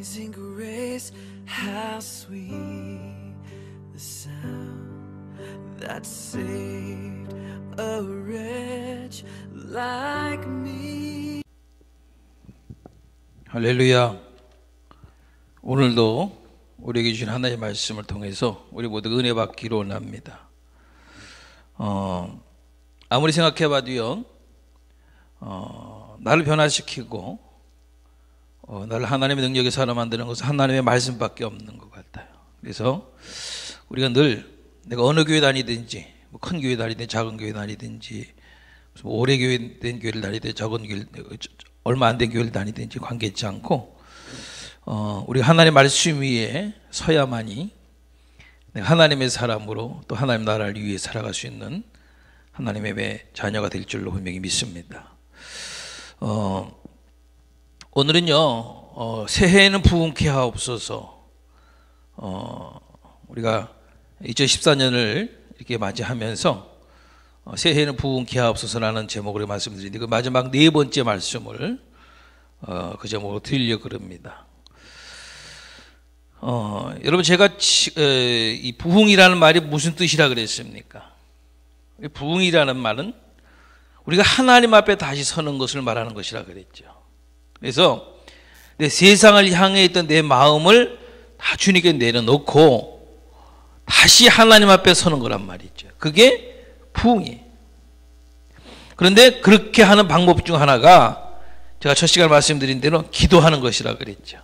Amazing grace, how sweet the sound that saved a wretch like me. 할렐루야. 오늘도 우리에게 주신 하나님의 말씀을 통해서 우리 모두 은혜 받기로 원합니다. 아무리 생각해봐도요, 나를 변화시키고 나를 하나님의 능력에 살아 만드는 것은 하나님의 말씀밖에 없는 것 같아요. 그래서 우리가 늘 내가 어느 교회 다니든지, 큰 교회 다니든지 작은 교회 다니든지, 오래 된 교회를 다니든지 적은 교회, 얼마 안 된 교회를 다니든지 관계있지 않고 우리가 하나님의 말씀 위에 서야만이 내가 하나님의 사람으로 또 하나님 나라를 위해 살아갈 수 있는 하나님의 자녀가 될 줄로 분명히 믿습니다. 오늘은요, 새해에는 부흥케 하옵소서. 우리가 2014년을 이렇게 맞이하면서 새해에는 부흥케 하옵소서라는 제목으로 말씀드리는데, 그 마지막 네 번째 말씀을 그 제목으로 드리려고 합니다. 여러분, 제가 이 부흥이라는 말이 무슨 뜻이라 그랬습니까? 부흥이라는 말은 우리가 하나님 앞에 다시 서는 것을 말하는 것이라 그랬죠. 그래서 내 세상을 향해 있던 내 마음을 다 주님께 내려놓고 다시 하나님 앞에 서는 거란 말이죠. 그게 부흥이에요. 그런데 그렇게 하는 방법 중 하나가 제가 첫 시간에 말씀드린 대로 기도하는 것이라 그랬죠.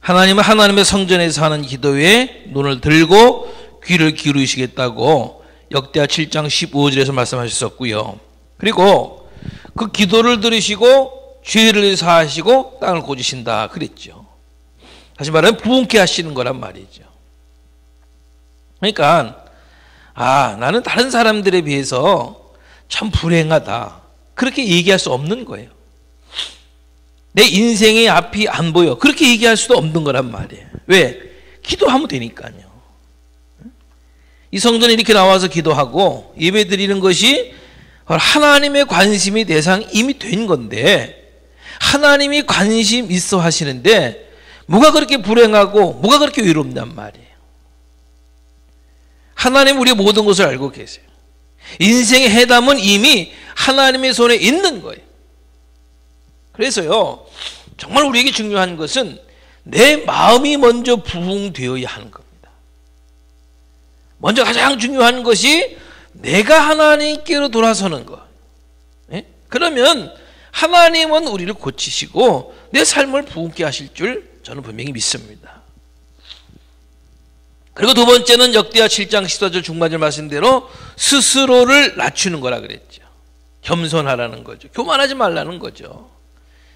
하나님은 하나님의 성전에서 하는 기도에 눈을 들고 귀를 기울이시겠다고 역대하 7장 15절에서 말씀하셨었고요. 그리고 그 기도를 들으시고 죄를 사하시고 땅을 고치신다 그랬죠. 다시 말하면 부흥케 하시는 거란 말이죠. 그러니까 나는 다른 사람들에 비해서 참 불행하다, 그렇게 얘기할 수 없는 거예요. 내 인생의 앞이 안 보여, 그렇게 얘기할 수도 없는 거란 말이에요. 왜? 기도하면 되니까요. 이 성전에 이렇게 나와서 기도하고 예배 드리는 것이 하나님의 관심이 대상 이미 된 건데, 하나님이 관심 있어 하시는데 뭐가 그렇게 불행하고 뭐가 그렇게 외롭단 말이에요. 하나님 우리의 모든 것을 알고 계세요. 인생의 해답은 이미 하나님의 손에 있는 거예요. 그래서요, 정말 우리에게 중요한 것은 내 마음이 먼저 부흥되어야 하는 겁니다. 먼저 가장 중요한 것이 내가 하나님께로 돌아서는 것. 그러면 하나님은 우리를 고치시고 내 삶을 부흥케 하실 줄 저는 분명히 믿습니다. 그리고 두 번째는 역대하 7장 14절 중반절 말씀대로 스스로를 낮추는 거라 그랬죠. 겸손하라는 거죠. 교만하지 말라는 거죠.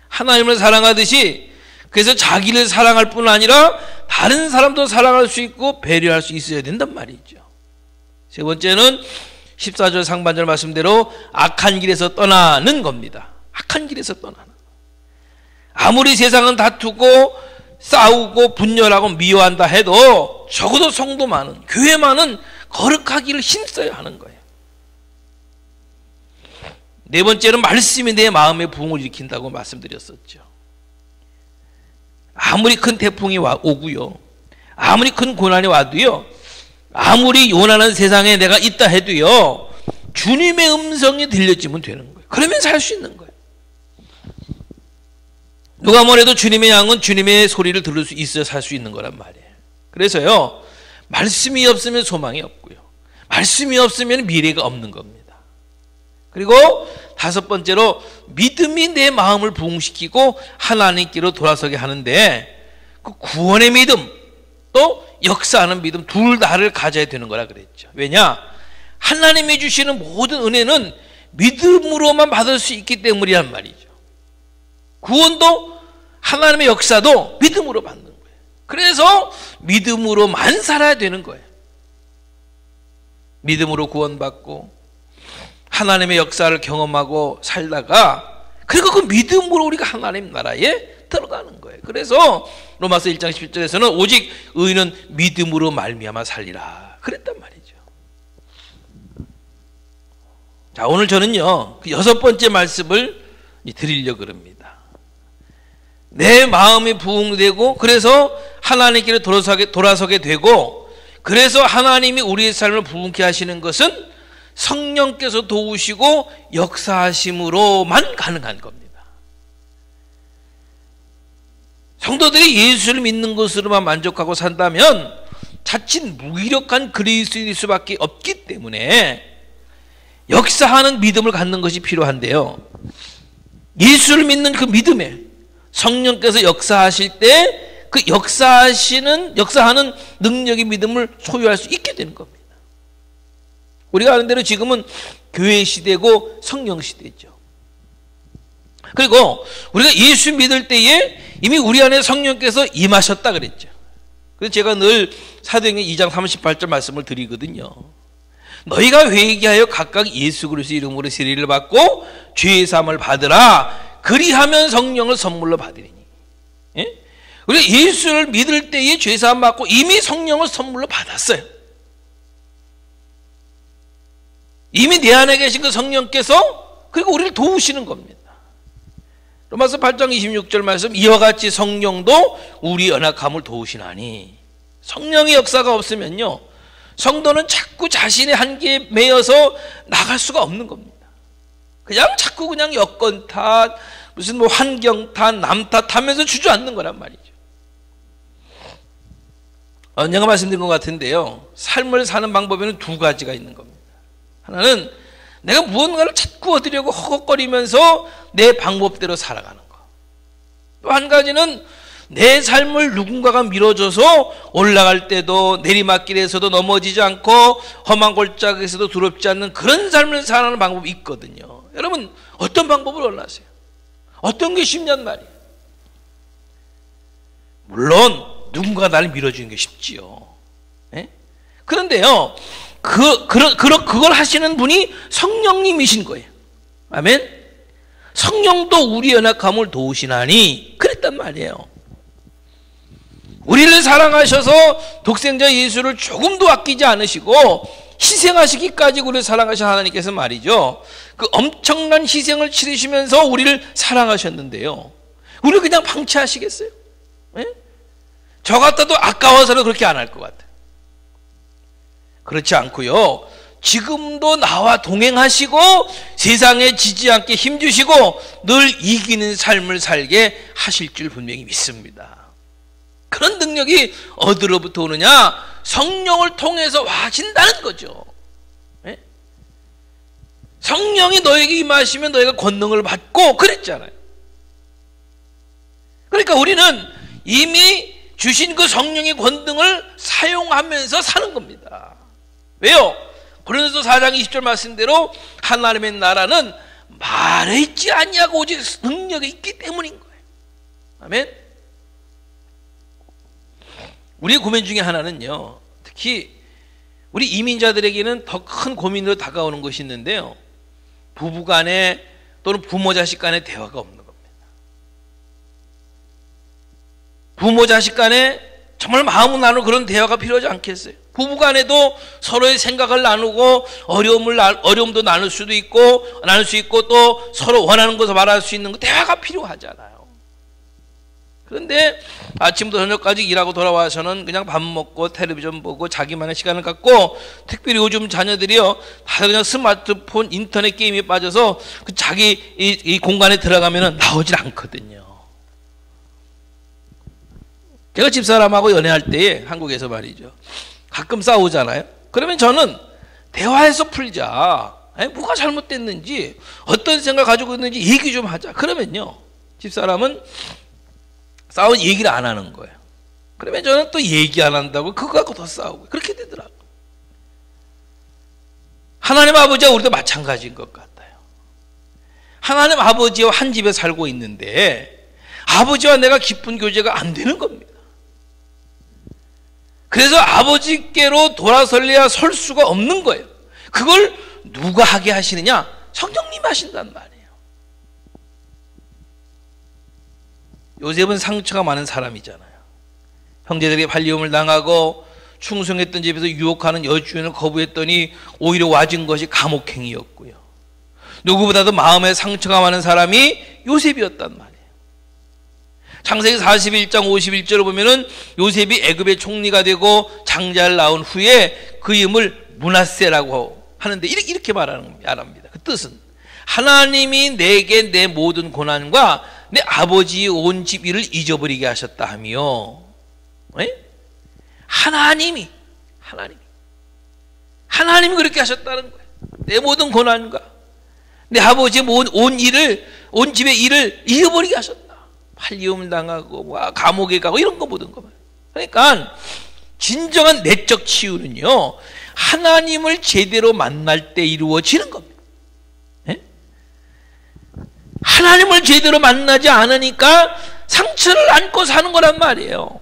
하나님을 사랑하듯이, 그래서 자기를 사랑할 뿐 아니라 다른 사람도 사랑할 수 있고 배려할 수 있어야 된단 말이죠. 세 번째는 14절 상반절 말씀대로 악한 길에서 떠나는 겁니다. 악한 길에서 떠나는. 아무리 세상은 다투고 싸우고 분열하고 미워한다 해도 적어도 성도 많은, 교회 많은 거룩하기를 힘써야 하는 거예요. 네 번째는 말씀이 내 마음의 부흥을 일으킨다고 말씀드렸었죠. 아무리 큰 태풍이 오고요, 아무리 큰 고난이 와도요, 아무리 요란한 세상에 내가 있다 해도요, 주님의 음성이 들려지면 되는 거예요. 그러면 살 수 있는 거예요. 누가 뭐래도 주님의 양은 주님의 소리를 들을 수 있어야 살 수 있는 거란 말이에요. 그래서요, 말씀이 없으면 소망이 없고요, 말씀이 없으면 미래가 없는 겁니다. 그리고 다섯 번째로 믿음이 내 마음을 부흥시키고 하나님께로 돌아서게 하는데, 그 구원의 믿음 또 역사하는 믿음 둘 다를 가져야 되는 거라 그랬죠. 왜냐? 하나님이 주시는 모든 은혜는 믿음으로만 받을 수 있기 때문이란 말이죠. 구원도 하나님의 역사도 믿음으로 받는 거예요. 그래서 믿음으로만 살아야 되는 거예요. 믿음으로 구원받고 하나님의 역사를 경험하고 살다가, 그리고 그 믿음으로 우리가 하나님 나라에 들어가는 거예요. 그래서 로마서 1장 17절에서는 오직 의인은 믿음으로 말미암아 살리라 그랬단 말이죠. 자, 오늘 저는요, 그 여섯 번째 말씀을 드리려고 합니다. 내 마음이 부흥되고 그래서 하나님께로 돌아서게 되고 그래서 하나님이 우리의 삶을 부흥케 하시는 것은 성령께서 도우시고 역사하심으로만 가능한 겁니다. 성도들이 예수를 믿는 것으로만 만족하고 산다면 자칫 무기력한 그리스도인일 수밖에 없기 때문에 역사하는 믿음을 갖는 것이 필요한데요. 예수를 믿는 그 믿음에 성령께서 역사하실 때 그 역사하는 능력의 믿음을 소유할 수 있게 되는 겁니다. 우리가 아는 대로 지금은 교회 시대고 성령 시대죠. 그리고 우리가 예수 믿을 때에 이미 우리 안에 성령께서 임하셨다 그랬죠. 그래서 제가 늘 사도행전 2장 38절 말씀을 드리거든요. 너희가 회개하여 각각 예수 그리스도의 이름으로 세례를 받고 죄의 사함을 받으라. 그리하면 성령을 선물로 받으리니. 예? 우리가 예수를 믿을 때에 죄 사함 받고 이미 성령을 선물로 받았어요. 이미 내 안에 계신 그 성령께서 그리고 우리를 도우시는 겁니다. 로마서 8장 26절 말씀, 이와 같이 성령도 우리 연약함을 도우시나니. 성령의 역사가 없으면요, 성도는 자꾸 자신의 한계에 매여서 나갈 수가 없는 겁니다. 그냥 자꾸 그냥 여건 탓, 무슨 뭐 환경 탓, 남 탓하면서 주저앉는 거란 말이죠. 언젠가 말씀드린 것 같은데요, 삶을 사는 방법에는 두 가지가 있는 겁니다. 하나는 내가 무언가를 자꾸 얻으려고 허걱거리면서 내 방법대로 살아가는 거. 또 한 가지는 내 삶을 누군가가 밀어줘서 올라갈 때도 내리막길에서도 넘어지지 않고 험한 골짜기에서도 두렵지 않는 그런 삶을 살아가는 방법이 있거든요. 여러분, 어떤 방법을 원하세요? 어떤 게 쉽냔 말이에요. 물론 누군가 나를 밀어주는 게 쉽지요. 예? 그런데요, 그걸 하시는 분이 성령님이신 거예요. 아멘? 성령도 우리 연약함을 도우시나니 그랬단 말이에요. 우리를 사랑하셔서 독생자 예수를 조금도 아끼지 않으시고 희생하시기까지 우리를 사랑하신 하나님께서 말이죠, 그 엄청난 희생을 치르시면서 우리를 사랑하셨는데요, 우리를 그냥 방치하시겠어요? 예? 저 같아도 아까워서는 그렇게 안 할 것 같아요. 그렇지 않고요, 지금도 나와 동행하시고 세상에 지지 않게 힘주시고 늘 이기는 삶을 살게 하실 줄 분명히 믿습니다. 그런 능력이 어디로부터 오느냐? 성령을 통해서 하신다는 거죠. 네? 성령이 너에게 임하시면 너희가 권능을 받고 그랬잖아요. 그러니까 우리는 이미 주신 그 성령의 권능을 사용하면서 사는 겁니다. 왜요? 고린도서 4장 20절 말씀대로 하나님의 나라는 말에 있지 아니하고 오직 능력이 있기 때문인 거예요. 아멘. 우리의 고민 중에 하나는요, 특히 우리 이민자들에게는 더 큰 고민으로 다가오는 것이 있는데요, 부부간에 또는 부모 자식 간의 대화가 없는 겁니다. 부모 자식 간에 정말 마음을 나누는 그런 대화가 필요하지 않겠어요? 부부 간에도 서로의 생각을 나누고 어려움도 나눌 수 있고 또 서로 원하는 것을 말할 수 있는 대화가 필요하잖아요. 그런데 아침부터 저녁까지 일하고 돌아와서는 그냥 밥 먹고 텔레비전 보고 자기만의 시간을 갖고, 특별히 요즘 자녀들이요, 다들 그냥 스마트폰 인터넷 게임에 빠져서 그 자기 이 공간에 들어가면은 나오질 않거든요. 제가 집사람하고 연애할 때에 한국에서 말이죠, 가끔 싸우잖아요. 그러면 저는 대화해서 풀자. 뭐가 잘못됐는지, 어떤 생각을 가지고 있는지 얘기 좀 하자. 그러면요, 집사람은 싸운 얘기를 안 하는 거예요. 그러면 저는 또 얘기 안 한다고 그거 갖고 더 싸우고 그렇게 되더라고요. 하나님 아버지와 우리도 마찬가지인 것 같아요. 하나님 아버지와 한 집에 살고 있는데 아버지와 내가 깊은 교제가 안 되는 겁니다. 그래서 아버지께로 돌아설래야 설 수가 없는 거예요. 그걸 누가 하게 하시느냐? 성령님 하신단 말이에요. 요셉은 상처가 많은 사람이잖아요. 형제들에게 발리움을 당하고 충성했던 집에서 유혹하는 여주인을 거부했더니 오히려 와진 것이 감옥행이었고요. 누구보다도 마음에 상처가 많은 사람이 요셉이었단 말이에요. 창세기 41장 51절을 보면은 요셉이 애굽의 총리가 되고 장자를 낳은 후에 그 이름을 므낫세라고 하는데 이렇게 말합니다. 그 뜻은 하나님이 내게 내 모든 고난과 내 아버지의 온 집 일을 잊어버리게 하셨다 하며, 하나님이 그렇게 하셨다는 거예요. 내 모든 고난과 내 아버지의 온 집의 일을 잊어버리게 하셨다. 팔리움을 당하고 감옥에 가고 이런 거 모든 거. 그러니까 진정한 내적 치유는요, 하나님을 제대로 만날 때 이루어지는 겁니다. 하나님을 제대로 만나지 않으니까 상처를 안고 사는 거란 말이에요.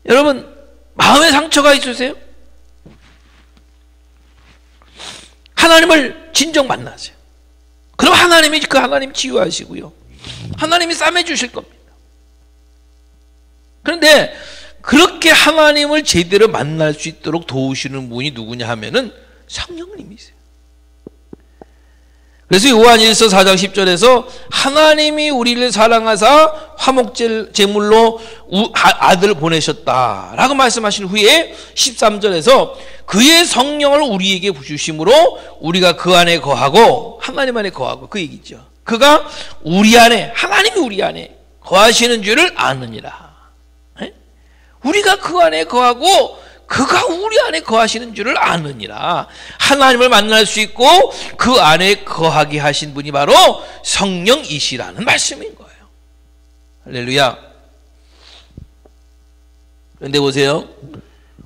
여러분, 마음에 상처가 있으세요? 하나님을 진정 만나세요. 그럼 하나님 치유하시고요, 하나님이 싸매 주실 겁니다. 그런데 그렇게 하나님을 제대로 만날 수 있도록 도우시는 분이 누구냐 하면은 성령님이세요. 그래서 요한일서 4장 10절에서 하나님이 우리를 사랑하사 화목제물로 아들을 보내셨다라고 말씀하신 후에 13절에서 그의 성령을 우리에게 주심으로 우리가 그 안에 거하고, 하나님 안에 거하고, 그 얘기죠. 그가 우리 안에, 하나님이 우리 안에 거하시는 줄을 아느니라. 우리가 그 안에 거하고 그가 우리 안에 거하시는 줄을 아느니라. 하나님을 만날 수 있고 그 안에 거하게 하신 분이 바로 성령이시라는 말씀인 거예요. 할렐루야. 그런데 보세요,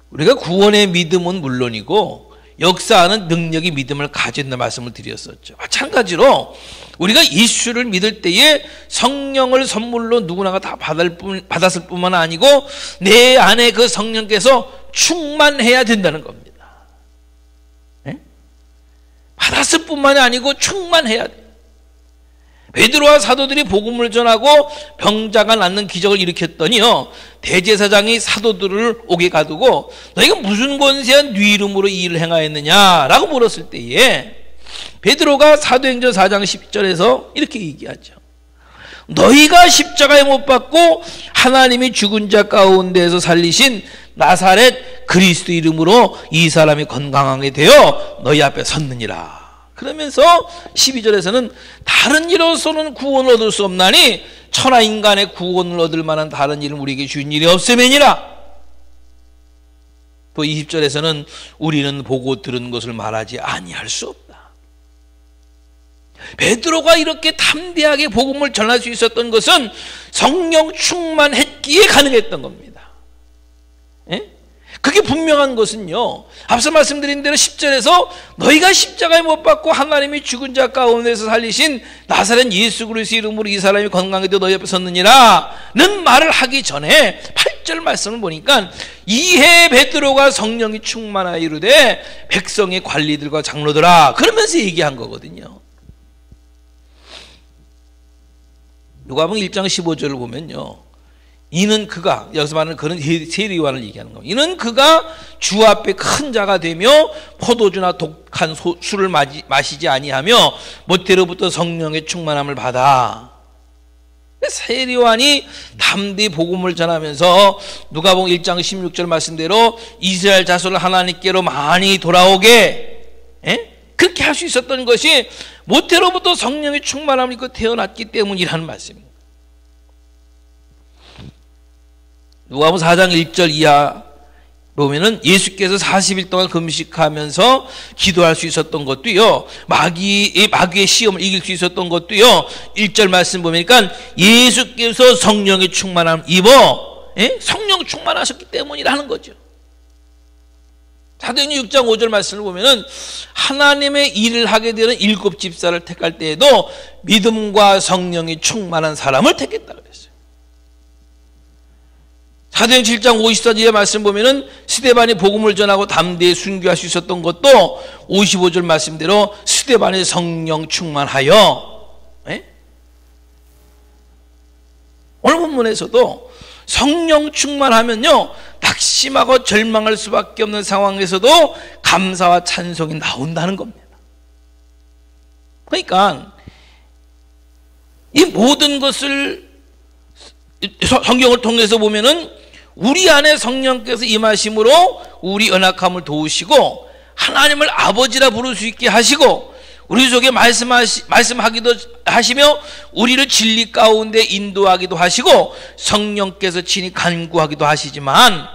우리가 구원의 믿음은 물론이고 역사하는 능력이 믿음을 가진다는 말씀을 드렸었죠. 마찬가지로 우리가 예수를 믿을 때에 성령을 선물로 누구나가 다 받았을 뿐만 아니고 내 안에 그 성령께서 충만해야 된다는 겁니다. 받았을 뿐만이 아니고 충만해야 돼. 베드로와 사도들이 복음을 전하고 병자가 낫는 기적을 일으켰더니요, 대제사장이 사도들을 옥에 가두고 너희가 무슨 권세야 네 이름으로 이 일을 행하였느냐라고 물었을 때에 베드로가 사도행전 4장 10절에서 이렇게 얘기하죠. 너희가 십자가에 못 박고 하나님이 죽은 자 가운데에서 살리신 나사렛 그리스도 이름으로 이 사람이 건강하게 되어 너희 앞에 섰느니라. 그러면서 12절에서는 다른 일로서는 구원을 얻을 수 없나니 천하 인간의 구원을 얻을 만한 다른 일은 우리에게 주인 일이 없음이니라. 또 20절에서는 우리는 보고 들은 것을 말하지 아니할 수 없다. 베드로가 이렇게 담대하게 복음을 전할 수 있었던 것은 성령 충만했기에 가능했던 겁니다. 그게 분명한 것은요, 앞서 말씀드린 대로 10절에서 너희가 십자가에 못 박고 하나님이 죽은 자 가운데서 살리신 나사렛 예수 그리스도 이름으로 이 사람이 건강하게 되어 너희 앞에 섰느니라는 말을 하기 전에 8절 말씀을 보니까 이해 베드로가 성령이 충만하여 이르되 백성의 관리들과 장로들아 그러면서 얘기한 거거든요. 누가복음 1장 15절을 보면요, 이는 그가, 여기서 말하는 그는 세리요한을 얘기하는 겁니다. 이는 그가 주 앞에 큰 자가 되며 포도주나 독한 술을 마시지 아니하며 모태로부터 성령의 충만함을 받아. 세리요한이 담대히 복음을 전하면서 누가복음 1장 16절 말씀대로 이스라엘 자손을 하나님께로 많이 돌아오게, 그렇게 할 수 있었던 것이 모태로부터 성령의 충만함을 입고 태어났기 때문이라는 말씀입니다. 누가복음 4장 1절 이하 보면은 예수께서 40일 동안 금식하면서 기도할 수 있었던 것도요, 마귀의 시험을 이길 수 있었던 것도요, 1절 말씀 보니까 예수께서 성령의 충만함을 입어 성령 충만하셨기 때문이라는 거죠. 사도행전 6장 5절 말씀을 보면은 하나님의 일을 하게 되는 7 집사를 택할 때에도 믿음과 성령이 충만한 사람을 택했다 그랬어요. 사도행전 7장 54절의 말씀 보면은 스데반이 복음을 전하고 담대히 순교할 수 있었던 것도 55절 말씀대로 스데반의 성령 충만하여, 오늘 본문에서도 성령 충만하면요, 낙심하고 절망할 수밖에 없는 상황에서도 감사와 찬송이 나온다는 겁니다. 그러니까 이 모든 것을 성경을 통해서 보면은 우리 안에 성령께서 임하심으로 우리 연약함을 도우시고 하나님을 아버지라 부를 수 있게 하시고 우리 속에 말씀하기도 하시며 우리를 진리 가운데 인도하기도 하시고 성령께서 친히 간구하기도 하시지만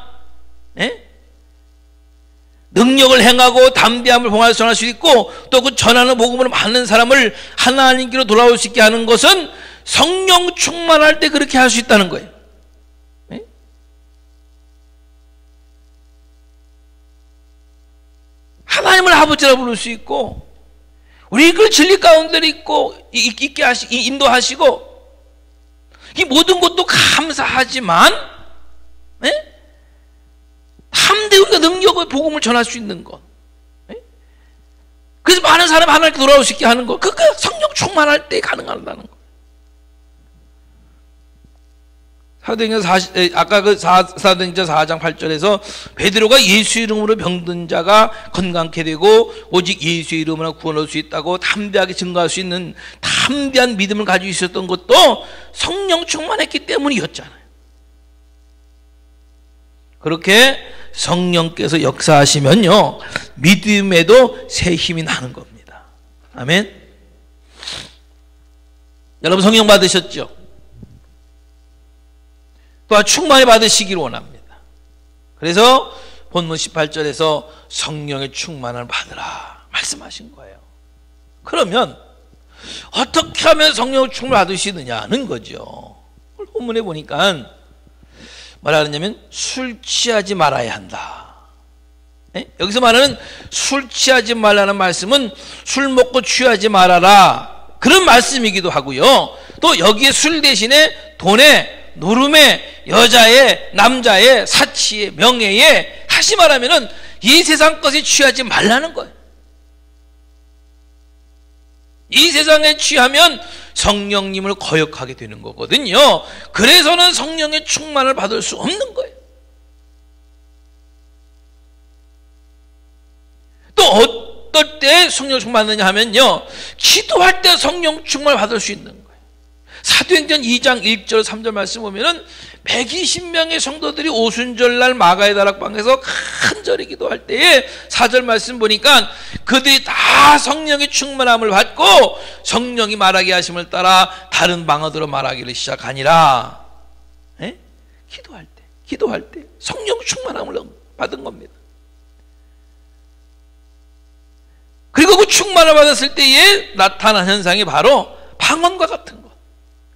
능력을 행하고 담대함을 봉하여 전할 수 있고 또 그 전하는 복음으로 많은 사람을 하나님께로 돌아올 수 있게 하는 것은 성령 충만할 때 그렇게 할 수 있다는 거예요. 하나님을 아버지라 부를 수 있고 우리 그 진리 가운데 있게 인도하시고 이 모든 것도 감사하지만 함대 우리가 능력의 복음을 전할 수 있는 것, 그래서 많은 사람이 하나님께 돌아올 수 있게 하는 것, 그게 성령 충만할 때 가능하다는 것. 아까 그 사도행전 4장 8절에서 베드로가 예수 이름으로 병든 자가 건강케 되고 오직 예수 이름으로 구원할 수 있다고 담대하게 증거할 수 있는 담대한 믿음을 가지고 있었던 것도 성령 충만했기 때문이었잖아요. 그렇게 성령께서 역사하시면요 믿음에도 새 힘이 나는 겁니다. 아멘. 여러분 성령 받으셨죠? 또한 충만히 받으시기를 원합니다. 그래서 본문 18절에서 성령의 충만을 받으라 말씀하신 거예요. 그러면 어떻게 하면 성령을 충만히 받으시느냐는 거죠. 본문에 보니까 뭐라 하느냐면 술 취하지 말아야 한다. 여기서 말하는 술 취하지 말라는 말씀은 술 먹고 취하지 말아라 그런 말씀이기도 하고요. 또 여기에 술 대신에 돈에 노름에 여자의 남자의 사치의 명예에 다시 말하면은 이 세상 것에 취하지 말라는 거예요. 이 세상에 취하면 성령님을 거역하게 되는 거거든요. 그래서는 성령의 충만을 받을 수 없는 거예요. 또 어떨 때 성령 충만하느냐 하면요 기도할 때 성령 충만을 받을 수 있는 거예요. 사도행전 2장 1절 3절 말씀 보면은 120명의 성도들이 오순절날 마가의 다락방에서 간절히 기도할 때에 4절 말씀 보니까 그들이 다 성령의 충만함을 받고 성령이 말하게 하심을 따라 다른 방언으로 말하기를 시작하니라. 기도할 때 성령 충만함을 받은 겁니다. 그리고 그 충만을 받았을 때에 나타난 현상이 바로 방언과 같은 것.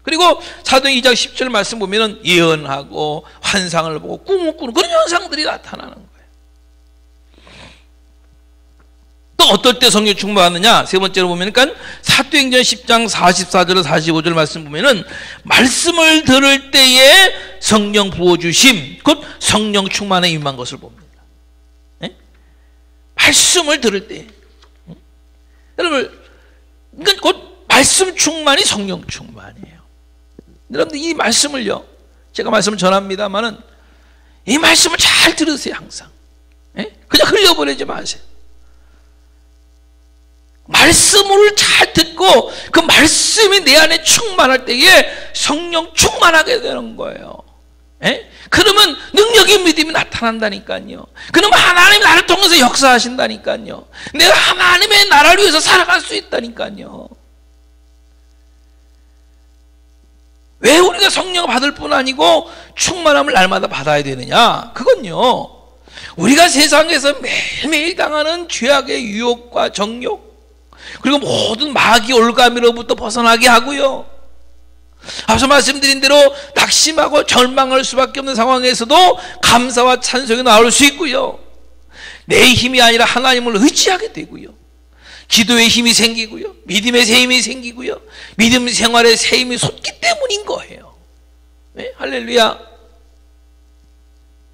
그리고 사도행 2장 10절 말씀 보면은 예언하고 환상을 보고 꿈을 꾸는 그런 현상들이 나타나는 거예요. 또 어떨 때 성령 충만하느냐? 세 번째로 보면 사도행전 10장 44절 45절 말씀 보면은 말씀을 들을 때에 성령 부어주심 곧 성령 충만에 임한 것을 봅니다. 말씀을 들을 때 여러분 그러니까 곧 말씀 충만이 성령 충만이에요. 여러분들 이 말씀을요 제가 말씀을 전합니다만은 이 말씀을 잘 들으세요. 항상 그냥 흘려보내지 마세요. 말씀을 잘 듣고 그 말씀이 내 안에 충만할 때에 성령 충만하게 되는 거예요. 그러면 능력의 믿음이 나타난다니까요. 그러면 하나님이 나를 통해서 역사하신다니까요. 내가 하나님의 나라를 위해서 살아갈 수 있다니까요. 왜 우리가 성령을 받을 뿐 아니고 충만함을 날마다 받아야 되느냐? 그건요 우리가 세상에서 매일매일 당하는 죄악의 유혹과 정욕 그리고 모든 마귀 올가미로부터 벗어나게 하고요, 앞서 말씀드린 대로 낙심하고 절망할 수밖에 없는 상황에서도 감사와 찬송이 나올 수 있고요, 내 힘이 아니라 하나님을 의지하게 되고요, 기도의 힘이 생기고요, 믿음의 새 힘이 생기고요, 믿음 생활의 새 힘이 솟기 때문인 거예요. 네? 할렐루야.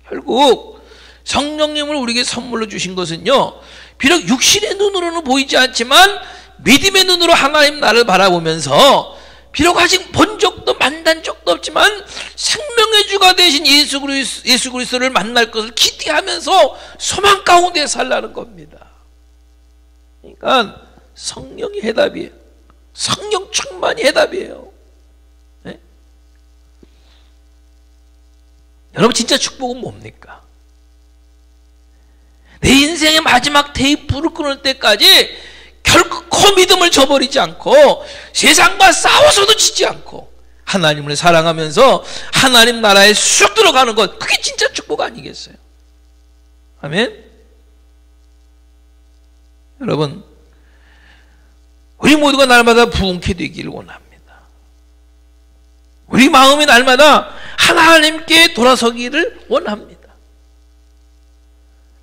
결국 성령님을 우리에게 선물로 주신 것은요, 비록 육신의 눈으로는 보이지 않지만 믿음의 눈으로 하나님 나를 바라보면서 비록 아직 본 적도 만난 적도 없지만 생명의 주가 되신 예수 그리스도를 만날 것을 기대하면서 소망 가운데 살라는 겁니다. 그러니까 성령이 해답이에요. 성령 충만이 해답이에요. 여러분 진짜 축복은 뭡니까? 내 인생의 마지막 테이프를 끊을 때까지 결코 믿음을 저버리지 않고 세상과 싸워서도 지지 않고 하나님을 사랑하면서 하나님 나라에 쑥 들어가는 것, 그게 진짜 축복 아니겠어요? 아멘? 여러분, 우리 모두가 날마다 부흥케 되기를 원합니다. 우리 마음이 날마다 하나님께 돌아서기를 원합니다.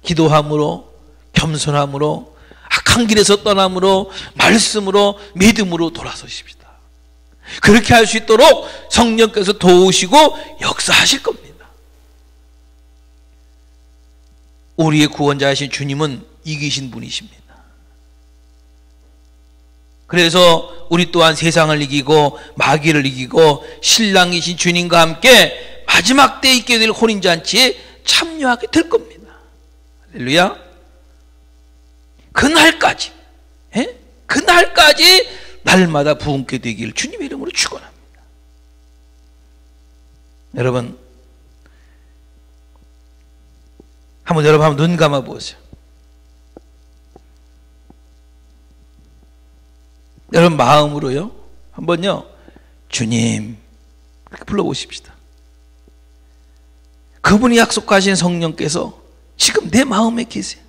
기도함으로, 겸손함으로, 악한 길에서 떠남으로, 말씀으로, 믿음으로 돌아서십시다. 그렇게 할 수 있도록 성령께서 도우시고 역사하실 겁니다. 우리의 구원자이신 주님은 이기신 분이십니다. 그래서 우리 또한 세상을 이기고 마귀를 이기고 신랑이신 주님과 함께 마지막 때에 있게 될 혼인잔치에 참여하게 될 겁니다. 할렐루야. 그날까지, 그날까지 날마다 부흥케 되기를 주님의 이름으로 축원합니다. 여러분, 여러분 눈 감아 보세요. 여러분 마음으로요, 한번요, 주님 그렇게 불러보십시다. 그분이 약속하신 성령께서 지금 내 마음에 계세요.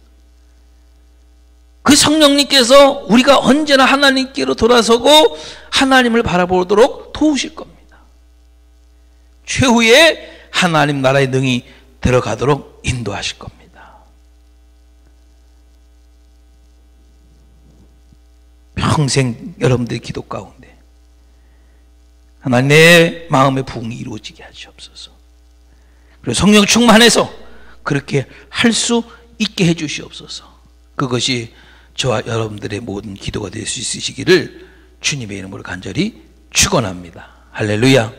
그 성령님께서 우리가 언제나 하나님께로 돌아서고 하나님을 바라보도록 도우실 겁니다. 최후의 하나님 나라의 능이 들어가도록 인도하실 겁니다. 평생 여러분들의 기도 가운데 하나님 내 마음의 부흥이 이루어지게 하시옵소서. 그리고 성령 충만해서 그렇게 할 수 있게 해 주시옵소서. 그것이 저와 여러분들의 모든 기도가 될 수 있으시기를 주님의 이름으로 간절히 축원합니다. 할렐루야.